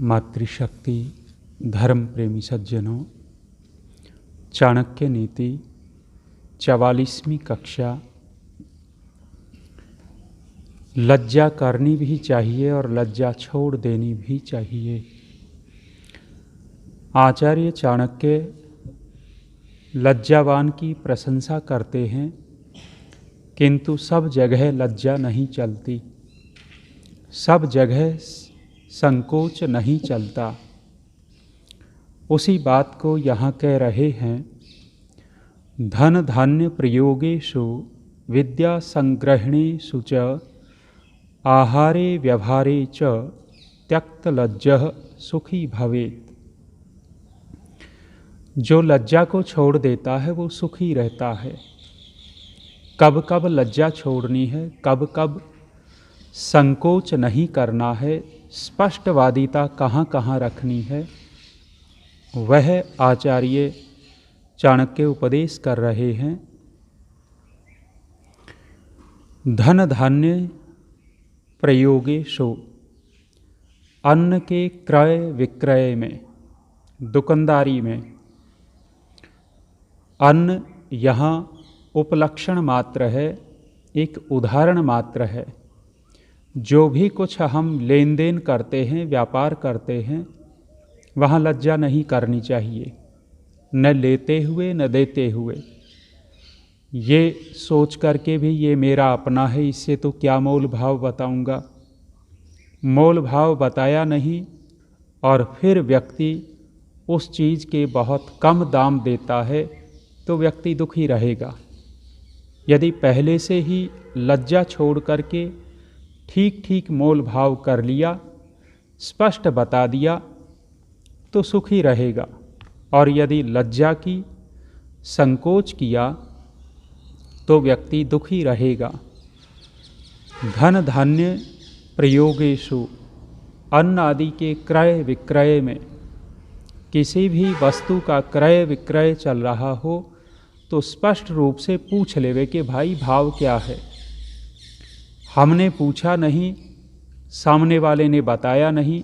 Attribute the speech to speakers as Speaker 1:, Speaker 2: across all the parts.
Speaker 1: मातृशक्ति धर्म प्रेमी सज्जनों, चाणक्य नीति 44वीं कक्षा। लज्जा करनी भी चाहिए और लज्जा छोड़ देनी भी चाहिए। आचार्य चाणक्य लज्जावान की प्रशंसा करते हैं, किंतु सब जगह लज्जा नहीं चलती, सब जगह संकोच नहीं चलता। उसी बात को यहाँ कह रहे हैं, धन धान्य प्रयोगेषु विद्या संग्रहणेषु च आहारे व्यवहारे च त्यक्त लज्जः सुखी भवेत्। जो लज्जा को छोड़ देता है वो सुखी रहता है। कब कब लज्जा छोड़नी है, कब कब संकोच नहीं करना है, स्पष्टवादिता कहाँ कहाँ रखनी है, वह आचार्य चाणक्य उपदेश कर रहे हैं। धन धान्य प्रयोगेषु, अन्न के क्रय विक्रय में, दुकानदारी में, अन्न यहाँ उपलक्षण मात्र है, एक उदाहरण मात्र है। जो भी कुछ हम लेन देन करते हैं, व्यापार करते हैं, वहाँ लज्जा नहीं करनी चाहिए, न लेते हुए न देते हुए। ये सोच करके भी ये मेरा अपना है, इससे तो क्या मोल भाव बताऊंगा। मोल भाव बताया नहीं और फिर व्यक्ति उस चीज़ के बहुत कम दाम देता है तो व्यक्ति दुखी रहेगा। यदि पहले से ही लज्जा छोड़ करके ठीक ठीक मोल भाव कर लिया, स्पष्ट बता दिया, तो सुखी रहेगा। और यदि लज्जा की, संकोच किया, तो व्यक्ति दुखी रहेगा। धन धान्य प्रयोगेषु, अन्न आदि के क्रय विक्रय में, किसी भी वस्तु का क्रय विक्रय चल रहा हो तो स्पष्ट रूप से पूछ लेवे कि भाई भाव क्या है। हमने पूछा नहीं, सामने वाले ने बताया नहीं,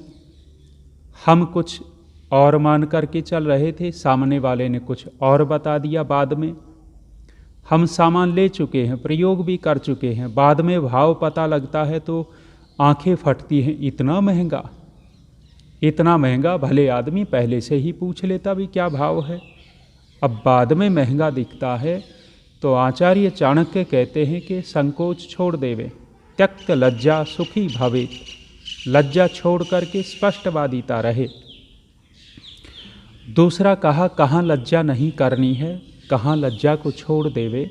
Speaker 1: हम कुछ और मान करके चल रहे थे, सामने वाले ने कुछ और बता दिया। बाद में हम सामान ले चुके हैं, प्रयोग भी कर चुके हैं, बाद में भाव पता लगता है तो आंखें फटती हैं। इतना महंगा, इतना महंगा, भले आदमी पहले से ही पूछ लेता भी क्या भाव है, अब बाद में महंगा दिखता है। तो आचार्य चाणक्य कहते हैं कि संकोच छोड़ देवे, त्यक्त लज्जा सुखी भवेत्। लज्जा छोड़ करके स्पष्टवादिता रहे। दूसरा कहा, कहाँ लज्जा नहीं करनी है, कहाँ लज्जा को छोड़ देवे।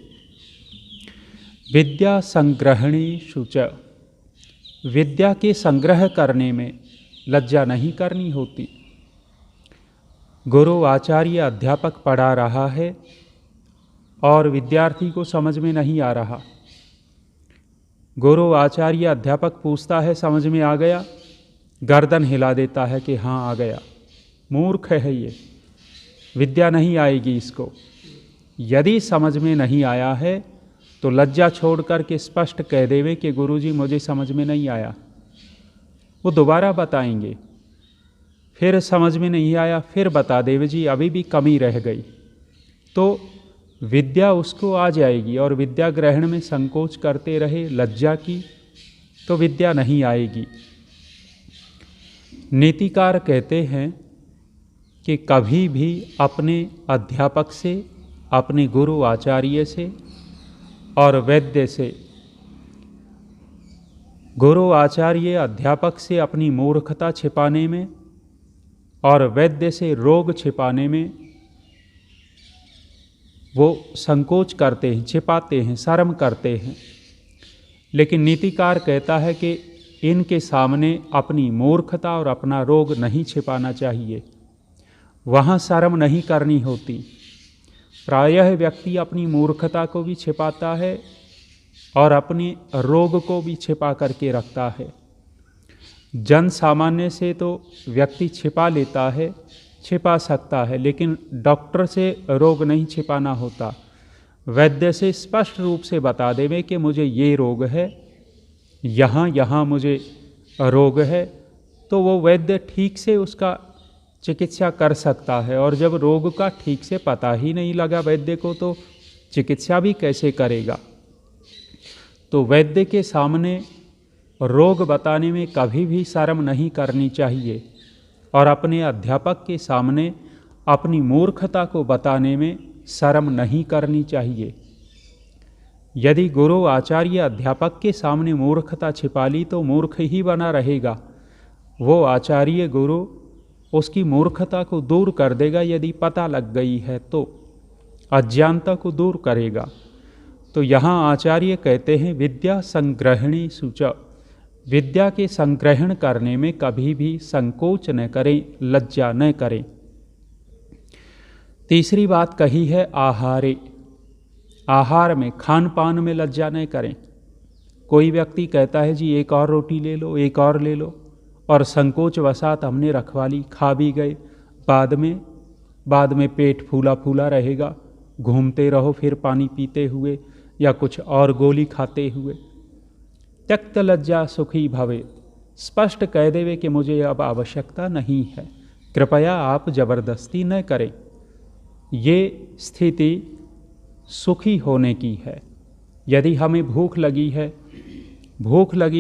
Speaker 1: विद्या संग्रहणेषु च, विद्या के संग्रह करने में लज्जा नहीं करनी होती। गुरु आचार्य अध्यापक पढ़ा रहा है और विद्यार्थी को समझ में नहीं आ रहा। गुरु आचार्य अध्यापक पूछता है, समझ में आ गया? गर्दन हिला देता है कि हाँ आ गया। मूर्ख है ये, विद्या नहीं आएगी इसको। यदि समझ में नहीं आया है तो लज्जा छोड़ कर के स्पष्ट कह देवे कि गुरुजी मुझे समझ में नहीं आया। वो दोबारा बताएंगे, फिर समझ में नहीं आया, फिर बता देवे जी अभी भी कमी रह गई, तो विद्या उसको आ जाएगी। और विद्या ग्रहण में संकोच करते रहे लज्जा की, तो विद्या नहीं आएगी। नीतिकार कहते हैं कि कभी भी अपने अध्यापक से, अपने गुरु आचार्य से और वैद्य से, गुरु आचार्य अध्यापक से अपनी मूर्खता छिपाने में और वैद्य से रोग छिपाने में वो संकोच करते हैं, छिपाते हैं, शर्म करते हैं। लेकिन नीतिकार कहता है कि इनके सामने अपनी मूर्खता और अपना रोग नहीं छिपाना चाहिए, वहाँ शर्म नहीं करनी होती। प्रायः व्यक्ति अपनी मूर्खता को भी छिपाता है और अपने रोग को भी छिपा करके रखता है। जन सामान्य से तो व्यक्ति छिपा लेता है, छिपा सकता है, लेकिन डॉक्टर से रोग नहीं छिपाना होता। वैद्य से स्पष्ट रूप से बता देवे कि मुझे ये रोग है, यहाँ यहाँ मुझे रोग है, तो वो वैद्य ठीक से उसका चिकित्सा कर सकता है। और जब रोग का ठीक से पता ही नहीं लगा वैद्य को, तो चिकित्सा भी कैसे करेगा। तो वैद्य के सामने रोग बताने में कभी भी शर्म नहीं करनी चाहिए, और अपने अध्यापक के सामने अपनी मूर्खता को बताने में शर्म नहीं करनी चाहिए। यदि गुरु आचार्य अध्यापक के सामने मूर्खता छिपा ली तो मूर्ख ही बना रहेगा। वो आचार्य गुरु उसकी मूर्खता को दूर कर देगा, यदि पता लग गई है तो अज्ञानता को दूर करेगा। तो यहाँ आचार्य कहते हैं विद्या संग्रहणी सूच, विद्या के संग्रहण करने में कभी भी संकोच न करें, लज्जा न करें। तीसरी बात कही है आहारे, आहार में खान पान में लज्जा न करें। कोई व्यक्ति कहता है जी एक और रोटी ले लो, एक और ले लो, और संकोच वसात हमने रखवा ली, खा भी गए, बाद में पेट फूला फूला रहेगा, घूमते रहो फिर पानी पीते हुए या कुछ और गोली खाते हुए। त्यक्त लज्जा सुखी भवे, स्पष्ट कह देवे कि मुझे अब आवश्यकता नहीं है, कृपया आप जबरदस्ती न करें। ये स्थिति सुखी होने की है। यदि हमें भूख लगी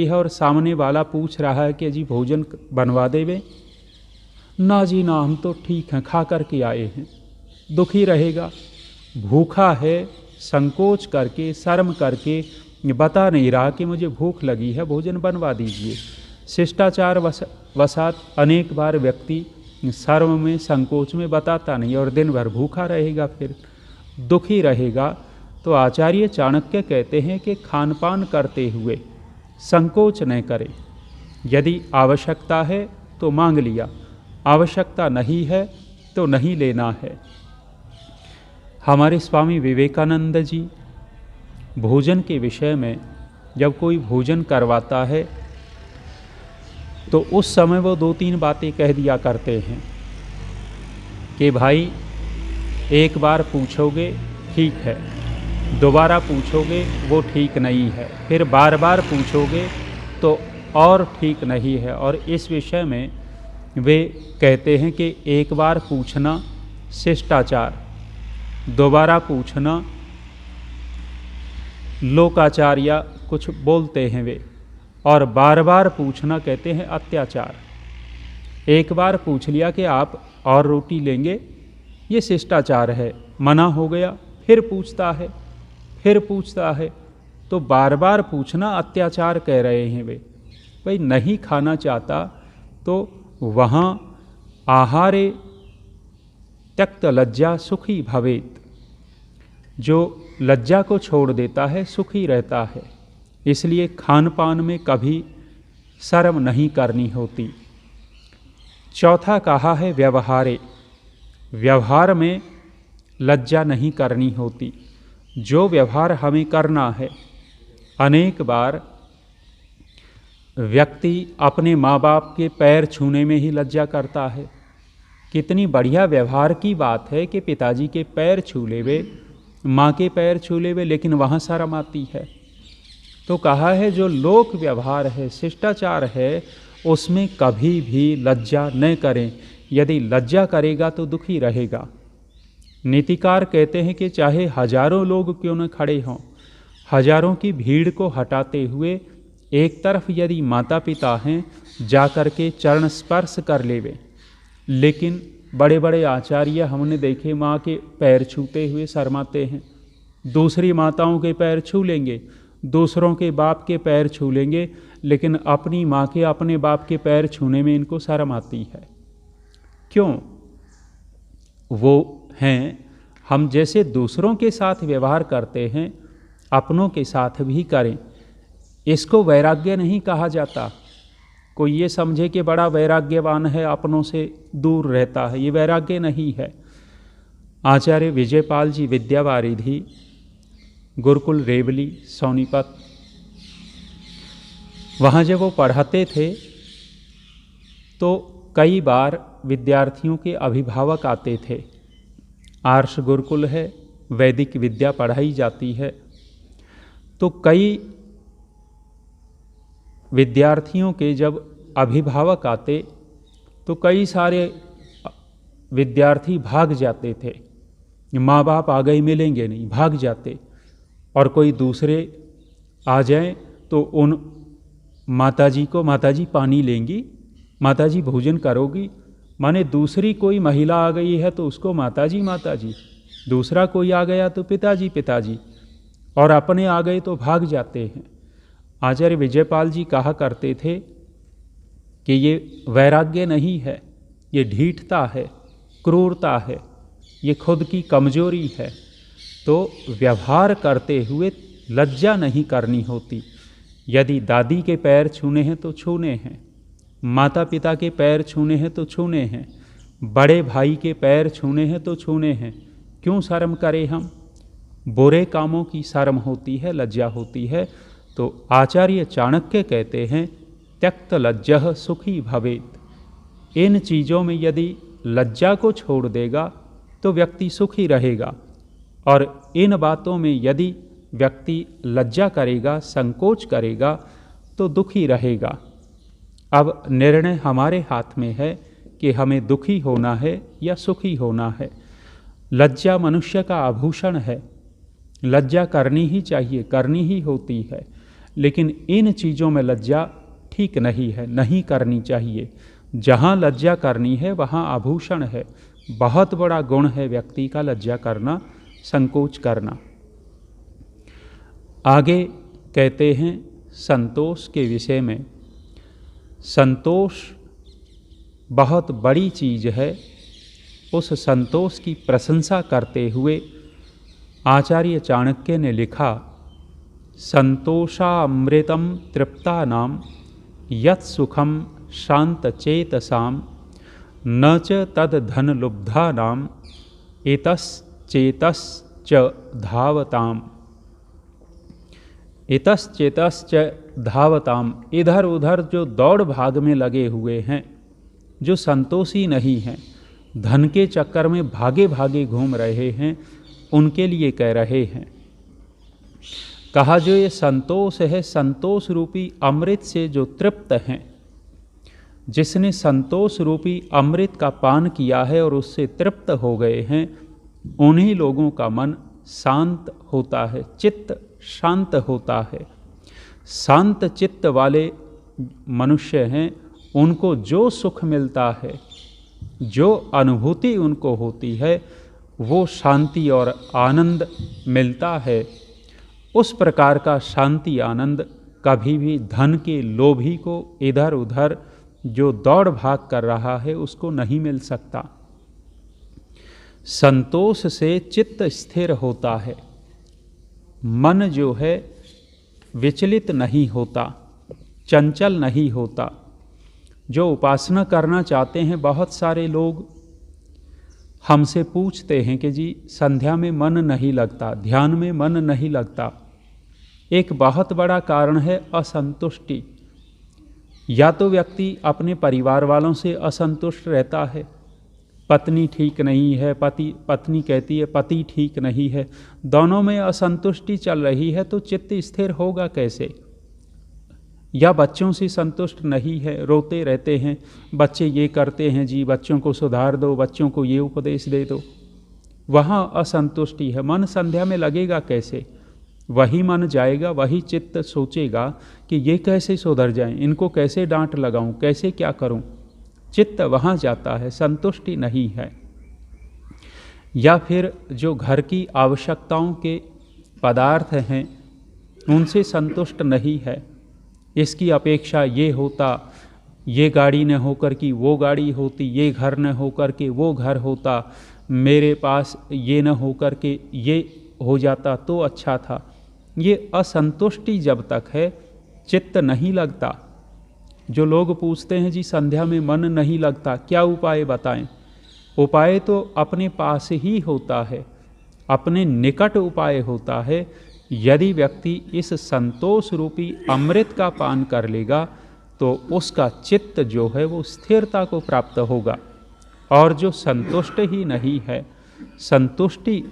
Speaker 1: है और सामने वाला पूछ रहा है कि जी भोजन बनवा देवे, ना जी ना हम तो ठीक हैं, खा कर के आए हैं, दुखी रहेगा। भूखा है, संकोच करके शर्म करके बता नहीं रहा कि मुझे भूख लगी है, भोजन बनवा दीजिए। शिष्टाचार वसात अनेक बार व्यक्ति शर्म में संकोच में बताता नहीं और दिन भर भूखा रहेगा, फिर दुखी रहेगा। तो आचार्य चाणक्य कहते हैं कि खान पान करते हुए संकोच न करें। यदि आवश्यकता है तो मांग लिया, आवश्यकता नहीं है तो नहीं लेना है। हमारे स्वामी विवेकानंद जी भोजन के विषय में जब कोई भोजन करवाता है तो उस समय वो 2-3 बातें कह दिया करते हैं कि भाई एक बार पूछोगे ठीक है, दोबारा पूछोगे वो ठीक नहीं है, फिर बार बार पूछोगे तो और ठीक नहीं है। और इस विषय में वे कहते हैं कि एक बार पूछना शिष्टाचार, दोबारा पूछना लोकाचार या कुछ बोलते हैं वे, और बार बार पूछना कहते हैं अत्याचार। एक बार पूछ लिया कि आप और रोटी लेंगे, ये शिष्टाचार है, मना हो गया, फिर पूछता है, तो बार बार पूछना अत्याचार कह रहे हैं वे। भाई नहीं खाना चाहता तो वहाँ आहारे त्यक्त लज्जा सुखी भवेत, जो लज्जा को छोड़ देता है सुखी रहता है। इसलिए खान पान में कभी शर्म नहीं करनी होती। चौथा कहा है व्यवहारे, व्यवहार में लज्जा नहीं करनी होती। जो व्यवहार हमें करना है, अनेक बार व्यक्ति अपने माँ बाप के पैर छूने में ही लज्जा करता है। कितनी बढ़िया व्यवहार की बात है कि पिताजी के पैर छू लेवे, माँ के पैर छू लेवे, लेकिन वहाँ शर्म आती है। तो कहा है जो लोक व्यवहार है, शिष्टाचार है, उसमें कभी भी लज्जा न करें। यदि लज्जा करेगा तो दुखी रहेगा। नीतिकार कहते हैं कि चाहे हजारों लोग क्यों न खड़े हों, हजारों की भीड़ को हटाते हुए एक तरफ यदि माता पिता हैं, जा कर के चरण स्पर्श कर लेवे। लेकिन बड़े बड़े आचार्य हमने देखे माँ के पैर छूते हुए शर्माते हैं, दूसरी माताओं के पैर छू लेंगे, दूसरों के बाप के पैर छू लेंगे, लेकिन अपनी माँ के अपने बाप के पैर छूने में इनको शर्म आती है। क्यों? वो हैं, हम जैसे दूसरों के साथ व्यवहार करते हैं अपनों के साथ भी करें। इसको वैराग्य नहीं कहा जाता। कोई ये समझे कि बड़ा वैराग्यवान है, अपनों से दूर रहता है, ये वैराग्य नहीं है। आचार्य विजयपाल जी विद्यावारिधि, गुरुकुल रेवली सोनीपत, वहाँ जब वो पढ़ाते थे तो कई बार विद्यार्थियों के अभिभावक आते थे। आर्ष गुरुकुल है, वैदिक विद्या पढ़ाई जाती है। तो कई विद्यार्थियों के जब अभिभावक आते तो कई सारे विद्यार्थी भाग जाते थे, माँ बाप आ गए मिलेंगे नहीं, भाग जाते। और कोई दूसरे आ जाएं तो उन माताजी को, माताजी पानी लेंगी, माताजी भोजन करोगी, माने दूसरी कोई महिला आ गई है तो उसको माताजी माताजी, दूसरा कोई आ गया तो पिताजी पिताजी, और अपने आ गए तो भाग जाते हैं। आचार्य विजयपाल जी कहा करते थे कि ये वैराग्य नहीं है, ये ढीठता है, क्रूरता है, ये खुद की कमजोरी है। तो व्यवहार करते हुए लज्जा नहीं करनी होती। यदि दादी के पैर छूने हैं तो छूने हैं, माता पिता के पैर छूने हैं तो छूने हैं, बड़े भाई के पैर छूने हैं तो छूने हैं। क्यों शर्म करें हम? बुरे कामों की शर्म होती है, लज्जा होती है। तो आचार्य चाणक्य कहते हैं त्यक्त लज्जः सुखी भवेत्। इन चीज़ों में यदि लज्जा को छोड़ देगा तो व्यक्ति सुखी रहेगा, और इन बातों में यदि व्यक्ति लज्जा करेगा, संकोच करेगा तो दुखी रहेगा। अब निर्णय हमारे हाथ में है कि हमें दुखी होना है या सुखी होना है। लज्जा मनुष्य का आभूषण है, लज्जा करनी ही चाहिए, करनी ही होती है, लेकिन इन चीज़ों में लज्जा ठीक नहीं है, नहीं करनी चाहिए। जहाँ लज्जा करनी है वहाँ आभूषण है, बहुत बड़ा गुण है व्यक्ति का लज्जा करना, संकोच करना। आगे कहते हैं संतोष के विषय में। संतोष बहुत बड़ी चीज़ है। उस संतोष की प्रशंसा करते हुए आचार्य चाणक्य ने लिखा, संतोषामृतं तृप्तानां यत् सुखम शांतचेतसाम न च तद्धनलुब्धानां एतश्चेतश्च धावताम। एतश्चेतश्च धावताम, इधर उधर जो दौड़ भाग में लगे हुए हैं, जो संतोषी नहीं हैं, धन के चक्कर में भागे भागे घूम रहे हैं, उनके लिए कह रहे हैं। कहा जो ये संतोष है, संतोष रूपी अमृत से जो तृप्त हैं, जिसने संतोष रूपी अमृत का पान किया है और उससे तृप्त हो गए हैं, उन्हीं लोगों का मन शांत होता है, चित्त शांत होता है। शांत चित्त वाले मनुष्य हैं, उनको जो सुख मिलता है, जो अनुभूति उनको होती है, वो शांति और आनंद मिलता है। उस प्रकार का शांति आनंद कभी भी धन के लोभी को, इधर उधर जो दौड़ भाग कर रहा है, उसको नहीं मिल सकता। संतोष से चित्त स्थिर होता है, मन जो है विचलित नहीं होता, चंचल नहीं होता। जो उपासना करना चाहते हैं, बहुत सारे लोग हमसे पूछते हैं कि जी संध्या में मन नहीं लगता, ध्यान में मन नहीं लगता। एक बहुत बड़ा कारण है असंतुष्टि। या तो व्यक्ति अपने परिवार वालों से असंतुष्ट रहता है, पत्नी ठीक नहीं है, पत्नी कहती है पति ठीक नहीं है, दोनों में असंतुष्टि चल रही है, तो चित्त स्थिर होगा कैसे? या बच्चों से संतुष्ट नहीं है, रोते रहते हैं, बच्चे ये करते हैं जी, बच्चों को सुधार दो, बच्चों को ये उपदेश दे दो, वहाँ असंतुष्टि है। मन संध्या में लगेगा कैसे? वही मन जाएगा, वही चित्त सोचेगा कि ये कैसे सुधर जाएं, इनको कैसे डांट लगाऊं, कैसे क्या करूं। चित्त वहाँ जाता है, संतुष्टि नहीं है। या फिर जो घर की आवश्यकताओं के पदार्थ हैं, उनसे संतुष्ट नहीं है। इसकी अपेक्षा ये होता, ये गाड़ी न होकर कि वो गाड़ी होती, ये घर न होकर के वो घर होता, मेरे पास ये न होकर के ये हो जाता तो अच्छा था। ये असंतुष्टि जब तक है, चित्त नहीं लगता। जो लोग पूछते हैं जी संध्या में मन नहीं लगता, क्या उपाय बताएं? उपाय तो अपने पास ही होता है, अपने निकट उपाय होता है। यदि व्यक्ति इस संतोष रूपी अमृत का पान कर लेगा तो उसका चित्त जो है वो स्थिरता को प्राप्त होगा। और जो संतुष्ट ही नहीं है, संतुष्टि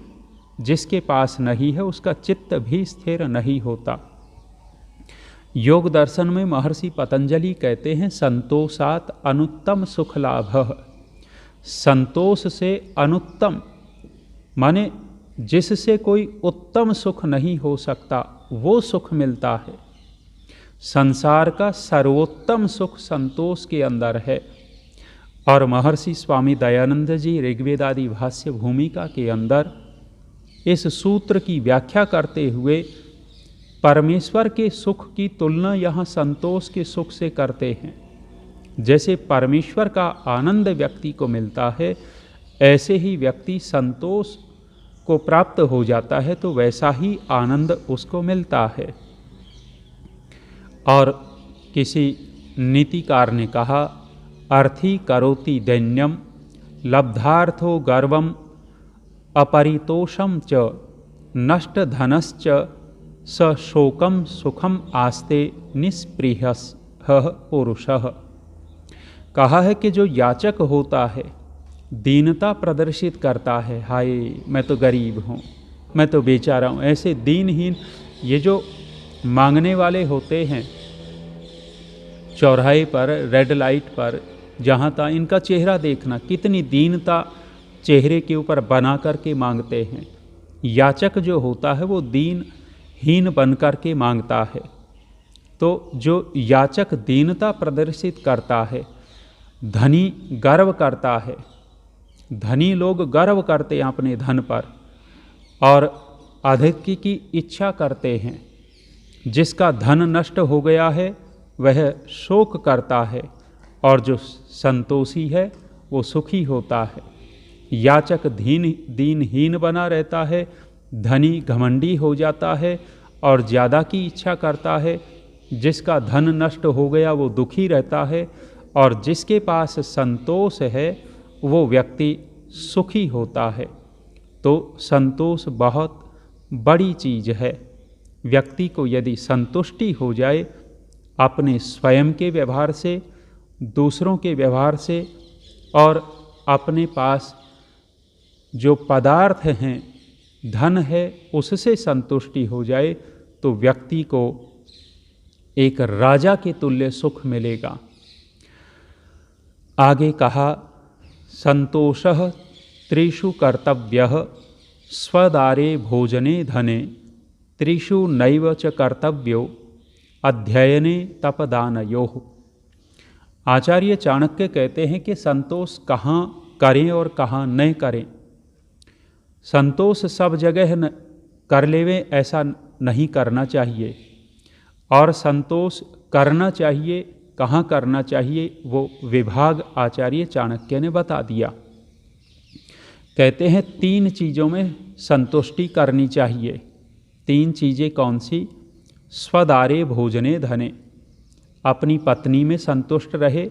Speaker 1: जिसके पास नहीं है उसका चित्त भी स्थिर नहीं होता। योग दर्शन में महर्षि पतंजलि कहते हैं संतोषात अनुत्तम सुख लाभः। संतोष से अनुत्तम माने जिससे कोई उत्तम सुख नहीं हो सकता वो सुख मिलता है। संसार का सर्वोत्तम सुख संतोष के अंदर है। और महर्षि स्वामी दयानंद जी ऋग्वेदादि भाष्य भूमिका के अंदर इस सूत्र की व्याख्या करते हुए परमेश्वर के सुख की तुलना यहाँ संतोष के सुख से करते हैं। जैसे परमेश्वर का आनंद व्यक्ति को मिलता है, ऐसे ही व्यक्ति संतोष को प्राप्त हो जाता है तो वैसा ही आनंद उसको मिलता है। और किसी नीतिकार ने कहा, अर्थी करोति दैन्यम लब्धार्थो गर्वम अपरितोषम च नष्ट धनश्च स शोकम सुखम आस्ते निस्पृहः पुरुषः। कहा है कि जो याचक होता है, दीनता प्रदर्शित करता है, हाय मैं तो गरीब हूँ, मैं तो बेचारा हूँ, ऐसे दीनहीन ये जो मांगने वाले होते हैं चौराहे पर, रेड लाइट पर, जहाँ था इनका चेहरा देखना, कितनी दीनता चेहरे के ऊपर बना करके मांगते हैं। याचक जो होता है वो दीनहीन बन करके मांगता है। तो जो याचक दीनता प्रदर्शित करता है, धनी गर्व करता है, धनी लोग गर्व करते हैं अपने धन पर और अधिक की इच्छा करते हैं। जिसका धन नष्ट हो गया है वह शोक करता है और जो संतोषी है वो सुखी होता है। याचक दीनहीन बना रहता है, धनी घमंडी हो जाता है और ज़्यादा की इच्छा करता है। जिसका धन नष्ट हो गया वो दुखी रहता है और जिसके पास संतोष है वो व्यक्ति सुखी होता है। तो संतोष बहुत बड़ी चीज़ है। व्यक्ति को यदि संतुष्टि हो जाए अपने स्वयं के व्यवहार से, दूसरों के व्यवहार से और अपने पास जो पदार्थ हैं, धन है, उससे संतुष्टि हो जाए तो व्यक्ति को एक राजा के तुल्य सुख मिलेगा। आगे कहा, संतोषः त्रिषु कर्तव्यः स्वदारे भोजने धने त्रिषु नैव च कर्तव्यो अध्ययने तपदानयोः। आचार्य चाणक्य कहते हैं कि संतोष कहाँ करें और कहाँ न करें। संतोष सब जगह कर लेवें ऐसा नहीं करना चाहिए, और संतोष करना चाहिए, कहाँ करना चाहिए वो विभाग आचार्य चाणक्य ने बता दिया। कहते हैं 3 चीज़ों में संतुष्टि करनी चाहिए। 3 चीज़ें कौन सी? स्वदारे भोजने धने, अपनी पत्नी में संतुष्ट रहे,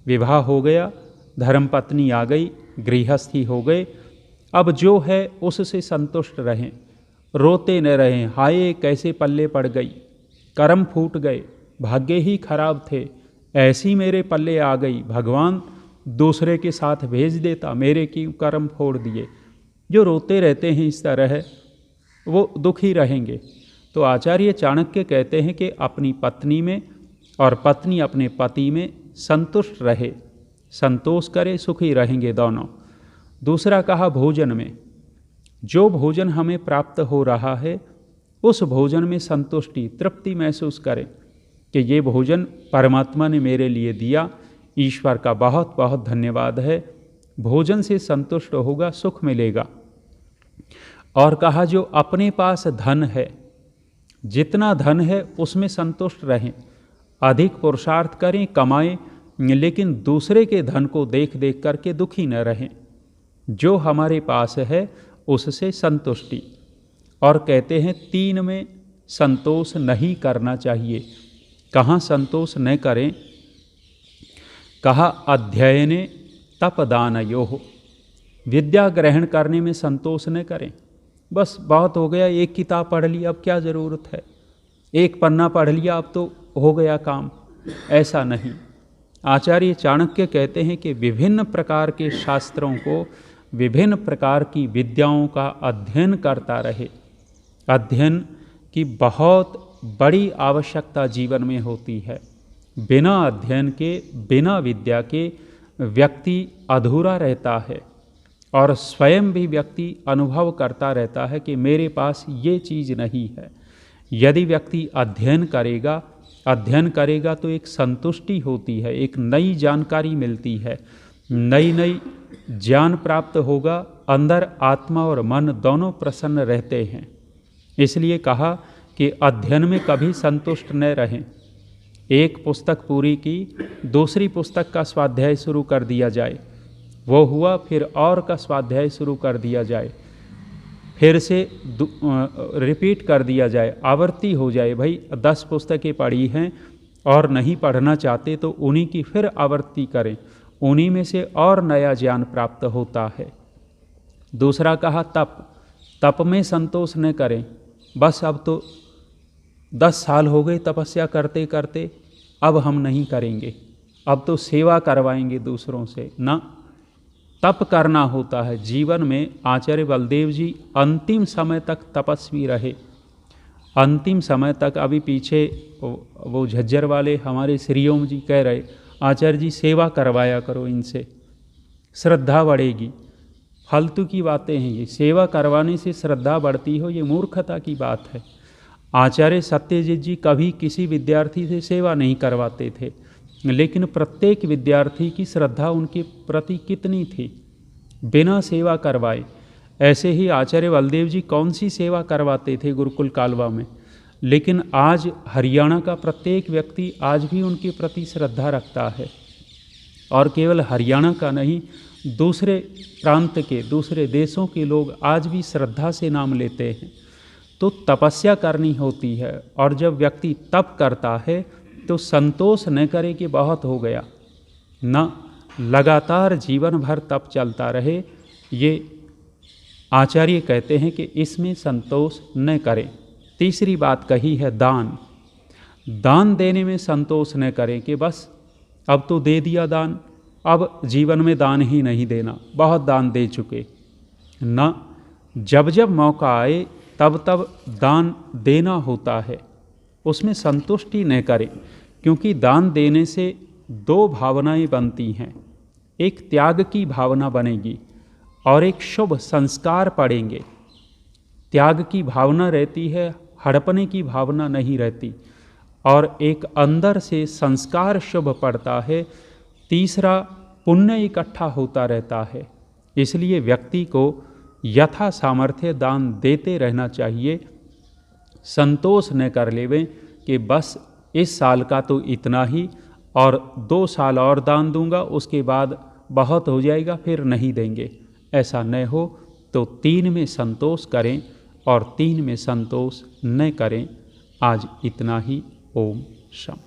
Speaker 1: विवाह हो गया, धर्मपत्नी आ गई, गृहस्थी हो गए, अब जो है उससे संतुष्ट रहें, रोते न रहें, हाय कैसे पल्ले पड़ गई, कर्म फूट गए, भाग्य ही खराब थे, ऐसी मेरे पल्ले आ गई, भगवान दूसरे के साथ भेज देता, मेरे की कर्म फोड़ दिए। जो रोते रहते हैं इस तरह वो दुखी रहेंगे। तो आचार्य चाणक्य कहते हैं कि अपनी पत्नी में और पत्नी अपने पति में संतुष्ट रहे, संतोष करे, सुखी रहेंगे दोनों। दूसरा कहा भोजन में, जो भोजन हमें प्राप्त हो रहा है उस भोजन में संतुष्टि, तृप्ति महसूस करें कि ये भोजन परमात्मा ने मेरे लिए दिया, ईश्वर का बहुत बहुत धन्यवाद है। भोजन से संतुष्ट होगा, सुख मिलेगा। और कहा जो अपने पास धन है, जितना धन है उसमें संतुष्ट रहें, अधिक पुरुषार्थ करें, कमाएं, लेकिन दूसरे के धन को देख देख करके दुखी न रहें। जो हमारे पास है उससे संतुष्टि। और कहते हैं 3 में संतोष नहीं करना चाहिए। कहाँ संतोष न करें? कहा अध्ययने तपदानयोः, विद्या ग्रहण करने में संतोष न करें। बस बहुत हो गया, एक किताब पढ़ ली, अब क्या ज़रूरत है, एक पन्ना पढ़ लिया, अब तो हो गया काम, ऐसा नहीं। आचार्य चाणक्य कहते हैं कि विभिन्न प्रकार के शास्त्रों को विभिन्न प्रकार की विद्याओं का अध्ययन करता रहे। अध्ययन की बहुत बड़ी आवश्यकता जीवन में होती है। बिना अध्ययन के, बिना विद्या के व्यक्ति अधूरा रहता है और स्वयं भी व्यक्ति अनुभव करता रहता है कि मेरे पास ये चीज़ नहीं है। यदि व्यक्ति अध्ययन करेगा तो एक संतुष्टि होती है, एक नई जानकारी मिलती है, नई नई ज्ञान प्राप्त होगा, अंदर आत्मा और मन दोनों प्रसन्न रहते हैं। इसलिए कहा कि अध्ययन में कभी संतुष्ट न रहें। एक पुस्तक पूरी की, दूसरी पुस्तक का स्वाध्याय शुरू कर दिया जाए, वो हुआ, फिर और का स्वाध्याय शुरू कर दिया जाए, फिर से रिपीट कर दिया जाए, आवर्ती हो जाए। भाई 10 पुस्तकें पढ़ी हैं और नहीं पढ़ना चाहते तो उन्हीं की फिर आवर्ती करें, उन्हीं में से और नया ज्ञान प्राप्त होता है। दूसरा कहा तप में संतोष न करें। बस अब तो 10 साल हो गए तपस्या करते करते, अब हम नहीं करेंगे, अब तो सेवा करवाएंगे दूसरों से। ना, तप करना होता है जीवन में। आचार्य बलदेव जी अंतिम समय तक तपस्वी रहे, अंतिम समय तक। अभी पीछे वो झज्जर वाले हमारे श्री ओम जी कह रहे, आचार्य जी सेवा करवाया करो इनसे, श्रद्धा बढ़ेगी। फालतू की बातें हैं ये, सेवा करवाने से श्रद्धा बढ़ती हो, ये मूर्खता की बात है। आचार्य सत्यजित जी कभी किसी विद्यार्थी से सेवा नहीं करवाते थे, लेकिन प्रत्येक विद्यार्थी की श्रद्धा उनके प्रति कितनी थी, बिना सेवा करवाए। ऐसे ही आचार्य बलदेव जी कौन सी सेवा करवाते थे गुरुकुल कालवा में, लेकिन आज हरियाणा का प्रत्येक व्यक्ति आज भी उनके प्रति श्रद्धा रखता है। और केवल हरियाणा का नहीं, दूसरे प्रांत के, दूसरे देशों के लोग आज भी श्रद्धा से नाम लेते हैं। तो तपस्या करनी होती है, और जब व्यक्ति तप करता है तो संतोष न करे कि बहुत हो गया, न, लगातार जीवन भर तप चलता रहे। ये आचार्य कहते हैं कि इसमें संतोष न करें। तीसरी बात कही है दान देने में संतोष न करें कि बस अब तो दे दिया दान, अब जीवन में दान ही नहीं देना, बहुत दान दे चुके। न, जब जब मौका आए तब तब दान देना होता है, उसमें संतुष्टि न करें। क्योंकि दान देने से 2 भावनाएं बनती हैं, एक त्याग की भावना बनेगी और एक शुभ संस्कार पड़ेंगे। त्याग की भावना रहती है, हड़पने की भावना नहीं रहती, और एक अंदर से संस्कार शुभ पड़ता है। तीसरा, पुण्य इकट्ठा होता रहता है। इसलिए व्यक्ति को यथा सामर्थ्य दान देते रहना चाहिए। संतोष न कर लेवें कि बस इस साल का तो इतना ही, और 2 साल और दान दूंगा, उसके बाद बहुत हो जाएगा, फिर नहीं देंगे। ऐसा न हो तो 3 में संतोष करें और 3 में संतोष न करें। आज इतना ही। ओम शांति।